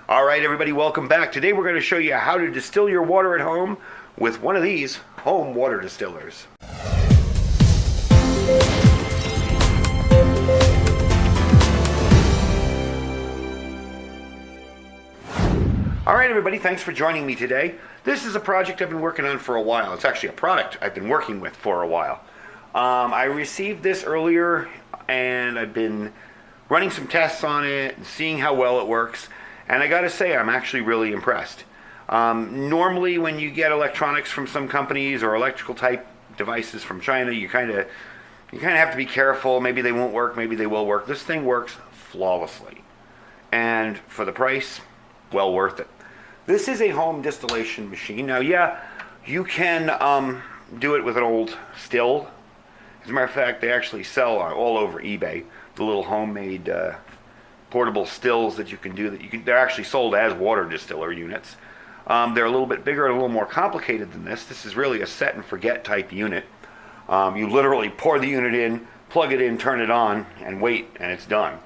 All right, everybody, welcome back. Today we're going to show you how to distill your water at home with one of these home water distillers. All right, everybody, thanks for joining me today. This is a project I've been working on for a while. It's actually a product I've been working with for a while. I received this earlier, and I've been running some tests on it and seeing how well it works. And I gotta say, I'm actually really impressed. Normally when you get electronics from some companies or electrical type devices from China, you kind of have to be careful. Maybe they won't work, maybe they will work. This thing works flawlessly. And for the price, well worth it. This is a home distillation machine. Now, yeah, you can do it with an old still. As a matter of fact, they actually sell all over eBay the little homemade portable stills that you can do. They're actually sold as water distiller units. They're a little bit bigger and a little more complicated than this. This is really a set and forget type unit. You literally pour the unit in, plug it in, turn it on, and wait, and it's done.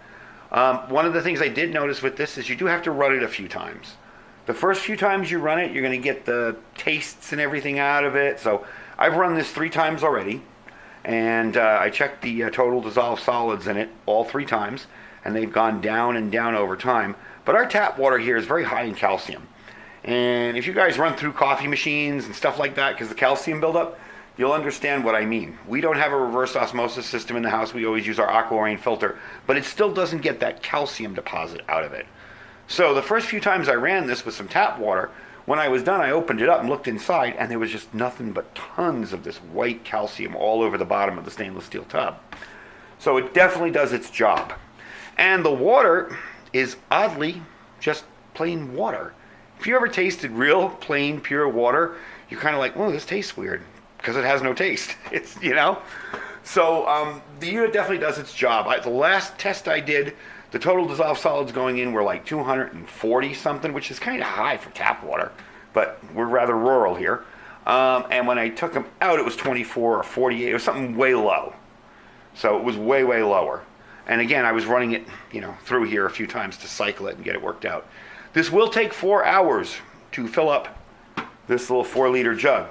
One of the things I did notice with this is you do have to run it a few times. The first few times you run it, you're going to get the tastes and everything out of it. So I've run this 3 times already, and I checked the total dissolved solids in it all 3 times, and they've gone down and down over time. But our tap water here is very high in calcium. And if you guys run through coffee machines and stuff like that, because the calcium buildup, you'll understand what I mean. We don't have a reverse osmosis system in the house. We always use our aquamarine filter, but it still doesn't get that calcium deposit out of it. So the first few times I ran this with some tap water, when I was done, I opened it up and looked inside, and there was just nothing but tons of this white calcium all over the bottom of the stainless steel tub. So it definitely does its job. And the water is oddly just plain water. If you ever tasted real plain pure water, you're kind of like, "Whoa, this tastes weird," because it has no taste. It's, you know. So the unit definitely does its job. The last test I did, the total dissolved solids going in were like 240 something, which is kind of high for tap water, but we're rather rural here. And when I took them out, it was 24 or 48. It was something way low. So it was way, way lower. And again, I was running it, through here a few times to cycle it and get it worked out. This will take 4 hours to fill up this little 4-liter jug.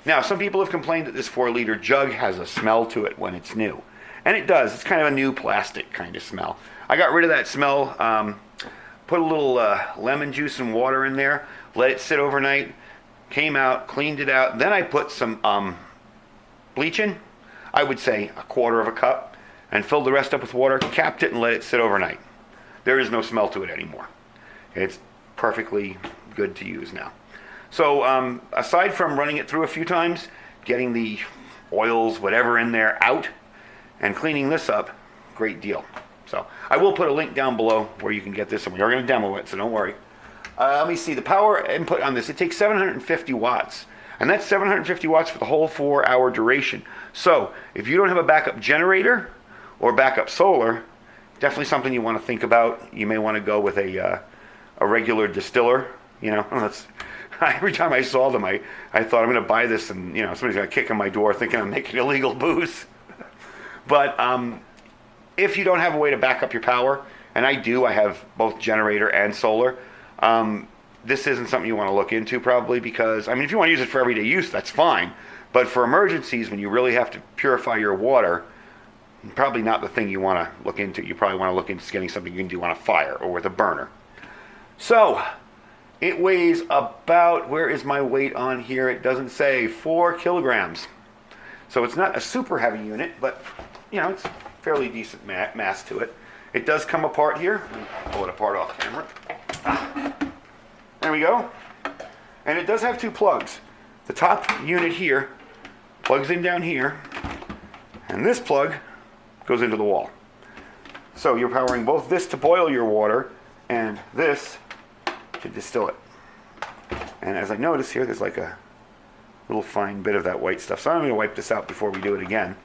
Now, some people have complained that this 4-liter jug has a smell to it when it's new. And it does. It's kind of a new plastic kind of smell. I got rid of that smell, put a little lemon juice and water in there, let it sit overnight, came out, cleaned it out. Then I put some bleach in, I would say 1/4 cup, and filled the rest up with water, capped it, and let it sit overnight. There is no smell to it anymore. It's perfectly good to use now. So aside from running it through a few times, getting the oils, whatever in there out, and cleaning this up, great deal. So I will put a link down below where you can get this, and we are going to demo it, so don't worry. Let me see, the power input on this, it takes 750 watts. And that's 750 watts for the whole 4-hour duration. So if you don't have a backup generator or backup solar, definitely something you want to think about. You may want to go with a regular distiller. Every time I saw them, I thought I'm going to buy this, and somebody's going to kick on my door thinking I'm making illegal booze. But if you don't have a way to back up your power, and I do, I have both generator and solar, this isn't something you want to look into probably, because, if you want to use it for everyday use, that's fine. But for emergencies, when you really have to purify your water, probably not the thing you want to look into. You probably want to look into getting something you can do on a fire or with a burner. So it weighs about, where is my weight on here? It doesn't say, 4 kilograms. So it's not a super heavy unit, but it's fairly decent mass to it. It does come apart here. Let me pull it apart off camera. There we go. And it does have 2 plugs. The top unit here plugs in down here, and this plug goes into the wall. So you're powering both this to boil your water and this to distill it. And as I notice here, there's like a little fine bit of that white stuff. So I'm going to wipe this out before we do it again.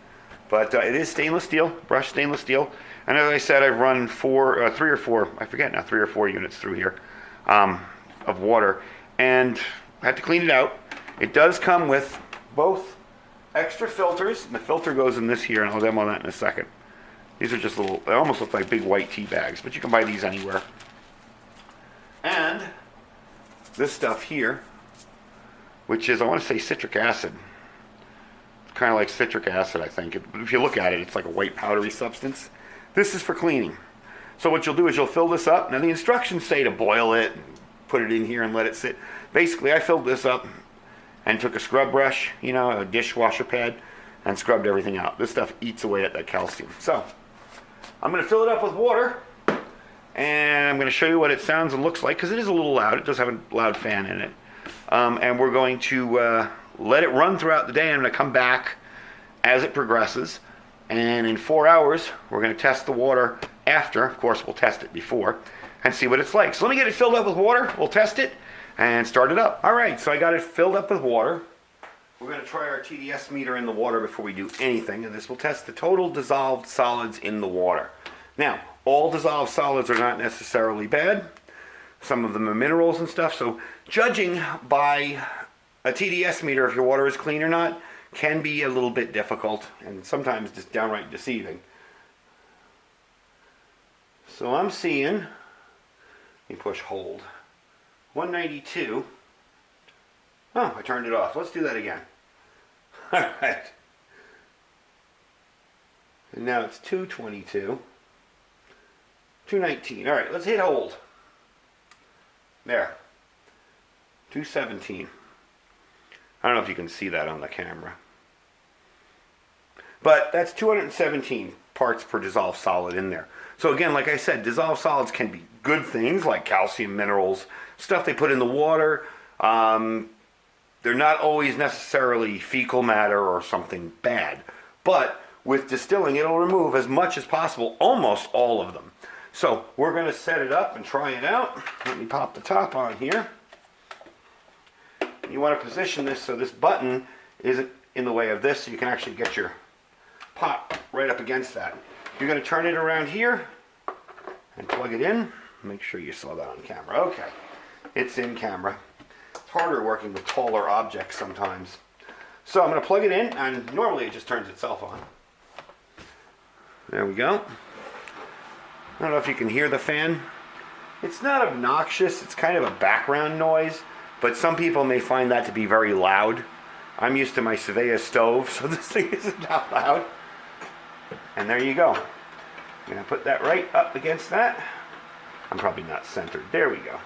But it is stainless steel, brushed stainless steel. And as I said, I've run 3 or 4, I forget now, 3 or 4 units through here of water. And I had to clean it out. It does come with both extra filters. And the filter goes in this here, and I'll demo that in a second. These are just little, they almost look like big white tea bags, but you can buy these anywhere. And this stuff here, which is, I want to say, citric acid. It's kind of like citric acid, I think. If you look at it, it's like a white powdery substance. This is for cleaning. So what you'll do is you'll fill this up. Now the instructions say to boil it, and put it in here and let it sit. Basically, I filled this up and took a scrub brush, you know, a dishwasher pad, and scrubbed everything out. This stuff eats away at that calcium. So I'm going to fill it up with water, and I'm going to show you what it sounds and looks like, because it is a little loud. It does have a loud fan in it. And we're going to let it run throughout the day, and I'm going to come back as it progresses. And in 4 hours, we're going to test the water after. Of course, we'll test it before and see what it's like. So let me get it filled up with water. We'll test it and start it up. All right, so I got it filled up with water. We're going to try our TDS meter in the water before we do anything, and this will test the total dissolved solids in the water. Now, all dissolved solids are not necessarily bad. Some of them are minerals and stuff, so judging by a TDS meter if your water is clean or not can be a little bit difficult and sometimes just downright deceiving. So I'm seeing, let me push hold, 192. Oh, I turned it off. Let's do that again. All right. And now it's 222. 219. All right, let's hit hold. There. 217. I don't know if you can see that on the camera. But that's 217 parts per dissolved solid in there. So again, like I said, dissolved solids can be good things like calcium, minerals, stuff they put in the water. They're not always necessarily fecal matter or something bad. But with distilling, it'll remove as much as possible, almost all of them. So we're going to set it up and try it out. Let me pop the top on here. You want to position this so this button isn't in the way of this, so you can actually get your pot right up against that. You're going to turn it around here and plug it in. Make sure you saw that on camera. Okay, it's in camera. It's harder working with taller objects sometimes. So I'm going to plug it in, and normally it just turns itself on. There we go. I don't know if you can hear the fan. It's not obnoxious. It's kind of a background noise. But some people may find that to be very loud. I'm used to my Savea stove, so this thing isn't that loud. And there you go. I'm going to put that right up against that. I'm probably not centered. There we go.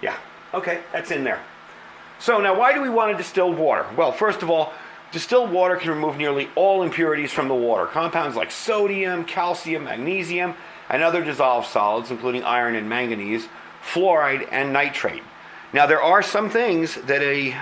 Yeah, okay, that's in there. So now why do we want a distilled water? Well, first of all, distilled water can remove nearly all impurities from the water. Compounds like sodium, calcium, magnesium, and other dissolved solids, including iron and manganese, fluoride, and nitrate. Now, there are some things that a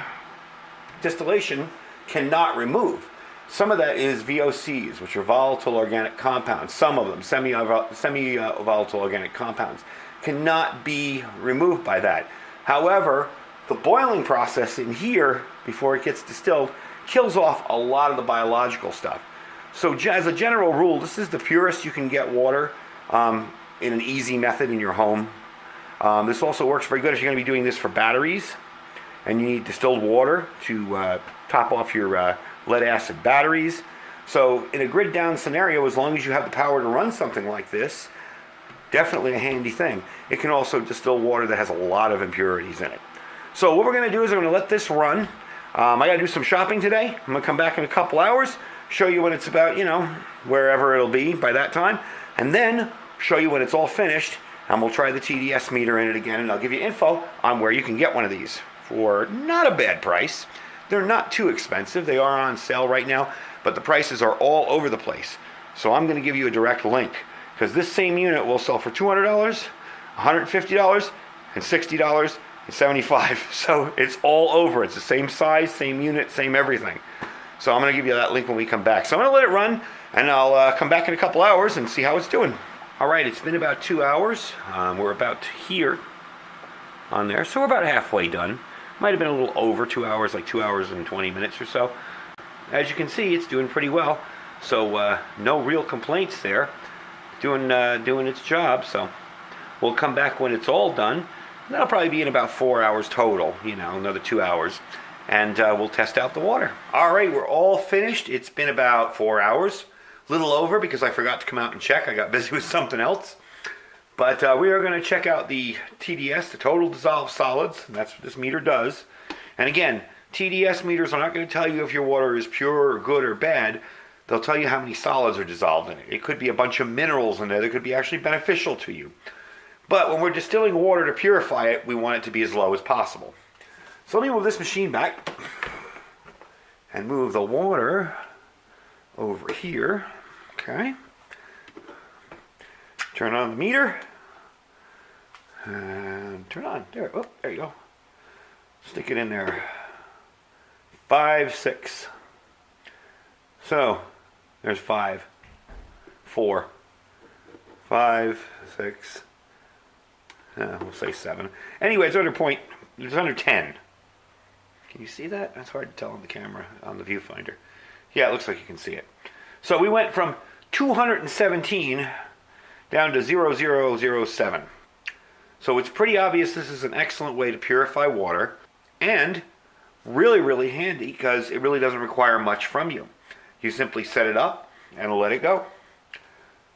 distillation cannot remove. Some of that is VOCs, which are volatile organic compounds. Some of them, semi-volatile organic compounds, cannot be removed by that. However, the boiling process in here, before it gets distilled, kills off a lot of the biological stuff. So as a general rule, this is the purest you can get water in an easy method in your home. This also works very good if you're going to be doing this for batteries and you need distilled water to top off your lead acid batteries. So in a grid down scenario, as long as you have the power to run something like this, definitely a handy thing. It can also distill water that has a lot of impurities in it. So what we're going to do is I'm going to let this run. I got to do some shopping today. I'm going to come back in a couple hours, show you when it's about, wherever it'll be by that time, and then show you when it's all finished. And we'll try the TDS meter in it again, and I'll give you info on where you can get one of these for not a bad price. They're not too expensive. They are on sale right now, but the prices are all over the place. So I'm going to give you a direct link, because this same unit will sell for $200, $150, and $60, and $75. So it's all over. It's the same size, same unit, same everything. So I'm going to give you that link when we come back. So I'm going to let it run, and I'll come back in a couple hours and see how it's doing. All right, it's been about 2 hours. We're about here on there, so we're about halfway done. Might have been a little over 2 hours, like 2 hours and 20 minutes or so. As you can see, it's doing pretty well. So no real complaints there. Doing its job. So we'll come back when it's all done. That'll probably be in about 4 hours total. Another 2 hours, and we'll test out the water. All right, we're all finished. It's been about 4 hours. Little over because I forgot to come out and check. I got busy with something else. But we are going to check out the TDS, the total dissolved solids, and that's what this meter does. And again, TDS meters are not going to tell you if your water is pure or good or bad. They'll tell you how many solids are dissolved in it. It could be a bunch of minerals in there that could be actually beneficial to you. But when we're distilling water to purify it, we want it to be as low as possible. So let me move this machine back and move the water over here. Okay. Turn on the meter. And turn on. There. Oh, there you go. Stick it in there. 5, 6. So, there's 5, 4, 5, 6. We'll say 7. Anyway, it's under 10. Can you see that? That's hard to tell on the camera, on the viewfinder. Yeah, it looks like you can see it. So we went from 217 down to 0007. So it's pretty obvious this is an excellent way to purify water, and really, really handy because it really doesn't require much from you. You simply set it up and let it go.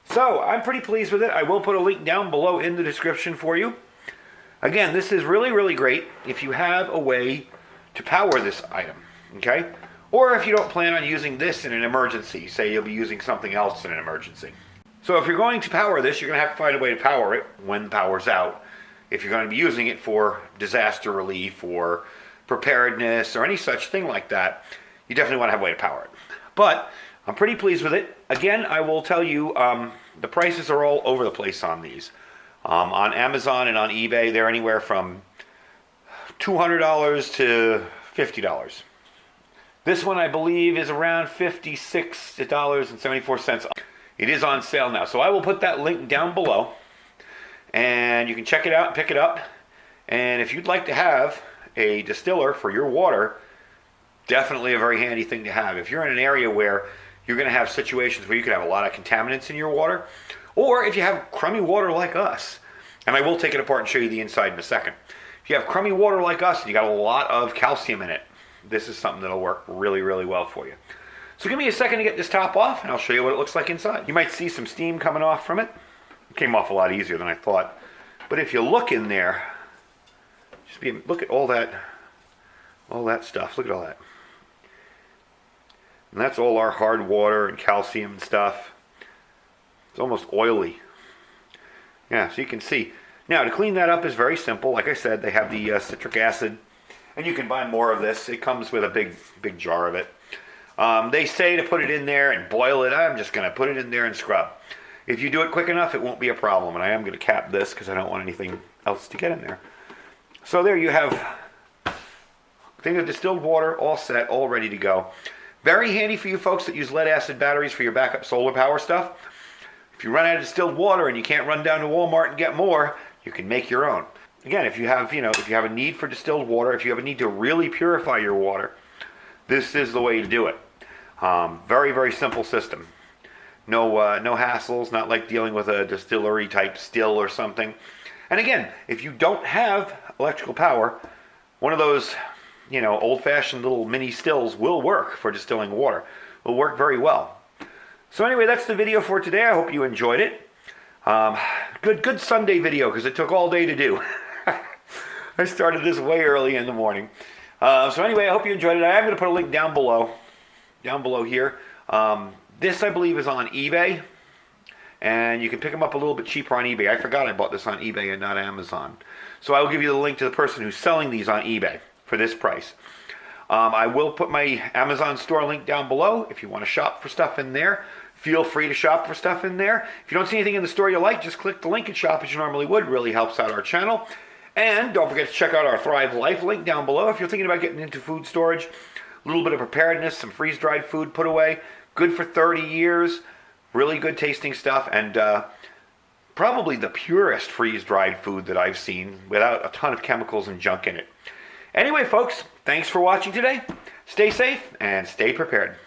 So I'm pretty pleased with it. I will put a link down below in the description for you. Again, this is really, really great if you have a way to power this item, okay? Or if you don't plan on using this in an emergency, say you'll be using something else in an emergency. So if you're going to power this, you're going to have to find a way to power it when the power's out. If you're going to be using it for disaster relief or preparedness or any such thing like that, you definitely want to have a way to power it. But I'm pretty pleased with it. Again, I will tell you, the prices are all over the place on these. On Amazon and on eBay, they're anywhere from $200 to $50. This one, I believe, is around $56.74. It is on sale now. So I will put that link down below, and you can check it out and pick it up. And if you'd like to have a distiller for your water, definitely a very handy thing to have. If you're in an area where you're going to have situations where you could have a lot of contaminants in your water, or if you have crummy water like us, and I will take it apart and show you the inside in a second. If you have crummy water like us and you got a lot of calcium in it, this is something that'll work really, really well for you. So give me a second to get this top off, and I'll show you what it looks like inside. You might see some steam coming off from it. It came off a lot easier than I thought. But if you look in there, look at all that stuff. Look at all that. And that's all our hard water and calcium and stuff. It's almost oily. Yeah, so you can see. Now, to clean that up is very simple. Like I said, they have the citric acid, and you can buy more of this. It comes with a big jar of it. They say to put it in there and boil it. I'm just going to put it in there and scrub. If you do it quick enough, it won't be a problem. And I am going to cap this because I don't want anything else to get in there. So there you have a thing of distilled water, all set, all ready to go. Very handy for you folks that use lead acid batteries for your backup solar power stuff. If you run out of distilled water and you can't run down to Walmart and get more, you can make your own. Again, if you have a need for distilled water, if you have a need to really purify your water, this is the way to do it. Very, very simple system. No hassles, not like dealing with a distillery type still or something. And again, if you don't have electrical power, one of those, old-fashioned little mini stills will work for distilling water. Will work very well. So anyway, that's the video for today. I hope you enjoyed it. Good Sunday video because it took all day to do. I started this way early in the morning. So anyway, I hope you enjoyed it. I am going to put a link down below here. This, I believe, is on eBay, and you can pick them up a little bit cheaper on eBay. I forgot I bought this on eBay and not Amazon. So I will give you the link to the person who's selling these on eBay for this price. I will put my Amazon store link down below. If you want to shop for stuff in there, feel free to shop for stuff in there. If you don't see anything in the store you like, just click the link and shop as you normally would. Really helps out our channel. And don't forget to check out our Thrive Life link down below if you're thinking about getting into food storage. A little bit of preparedness, some freeze-dried food put away. Good for 30 years. Really good tasting stuff. And probably the purest freeze-dried food that I've seen without a ton of chemicals and junk in it. Anyway, folks, thanks for watching today. Stay safe and stay prepared.